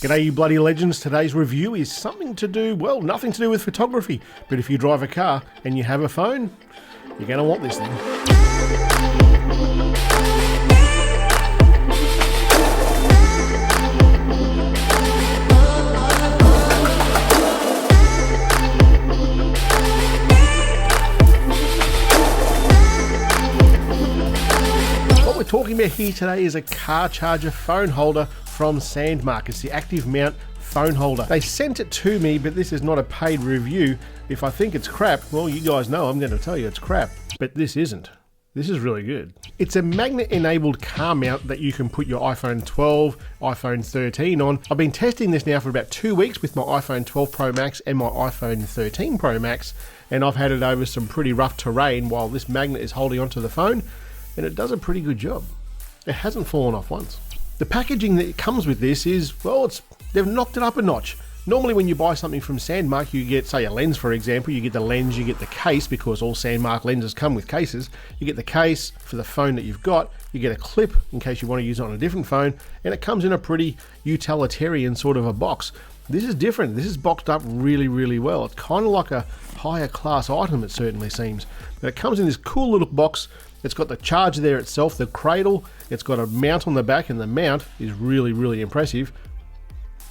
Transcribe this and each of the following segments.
G'day you bloody legends, today's review is something to do, well, nothing to do with photography, but if you drive a car and you have a phone, you're going to want this thing. What we're talking about here today is a car charger phone holder from Sandmarc. It's the active mount phone holder. They sent it to me, but this is not a paid review. If I think it's crap, well, you guys know I'm going to tell you it's crap, but this isn't. This is really good. It's a magnet-enabled car mount that you can put your iPhone 12, iPhone 13 on. I've been testing this now for about 2 weeks with my iPhone 12 Pro Max and my iPhone 13 Pro Max, and I've had it over some pretty rough terrain while this magnet is holding onto the phone, and it does a pretty good job. It hasn't fallen off once. The packaging that comes with this is, well, they've knocked it up a notch. Normally when you buy something from Sandmarc, you get, say, a lens, for example, you get the lens, you get the case, because all Sandmarc lenses come with cases. You get the case for the phone that you've got, you get a clip in case you want to use it on a different phone, and it comes in a pretty utilitarian sort of a box. This is different. This is boxed up really, really well. It's kind of like a higher class item, it certainly seems. But it comes in this cool little box. It's got the charger there itself, the cradle. It's got a mount on the back, and the mount is really, really impressive.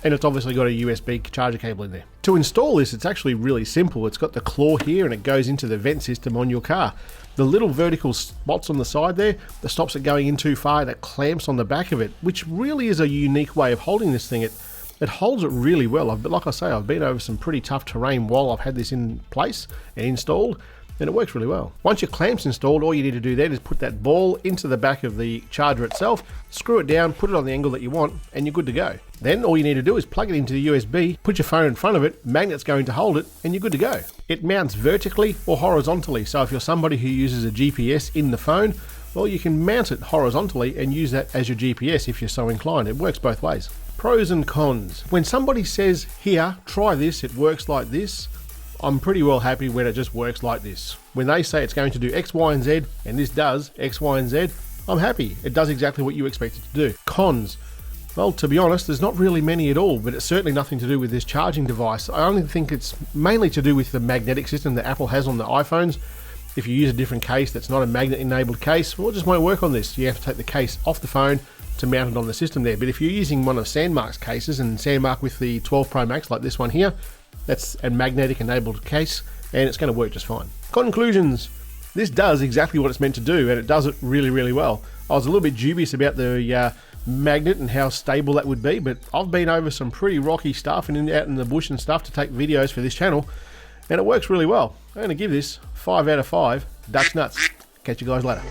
And it's obviously got a USB charger cable in there. To install this, it's actually really simple. It's got the claw here, and it goes into the vent system on your car. The little vertical spots on the side there, that stops it going in too far, that clamps on the back of it, which really is a unique way of holding this thing. It holds it really well. But like I say, I've been over some pretty tough terrain while I've had this in place and installed, and it works really well. Once your clamp's installed, all you need to do then is put that ball into the back of the charger itself, screw it down, put it on the angle that you want, and you're good to go. Then all you need to do is plug it into the USB, put your phone in front of it, magnet's going to hold it, and you're good to go. It mounts vertically or horizontally, so if you're somebody who uses a GPS in the phone, well, you can mount it horizontally and use that as your GPS if you're so inclined. It works both ways. Pros and cons. When somebody says, here, try this, it works like this, I'm pretty well happy when it just works like this. When they say it's going to do X, Y, and Z, and this does X, Y, and Z, I'm happy. It does exactly what you expect it to do. Cons. Well, to be honest, there's not really many at all, but it's certainly nothing to do with this charging device. I only think it's mainly to do with the magnetic system that Apple has on the iPhones. If you use a different case that's not a magnet-enabled case, well, it just won't work on this. You have to take the case off the phone to mount it on the system there. But if you're using one of Sandmarc's cases, and Sandmarc with the 12 Pro Max, like this one here, that's a magnetic enabled case, and it's going to work just fine. Conclusions. This does exactly what it's meant to do, and it does it really, really well. I was a little bit dubious about the magnet and how stable that would be, but I've been over some pretty rocky stuff and out in the bush and stuff to take videos for this channel, and it works really well. I'm going to give this 5 out of 5 Dutch nuts. Catch you guys later.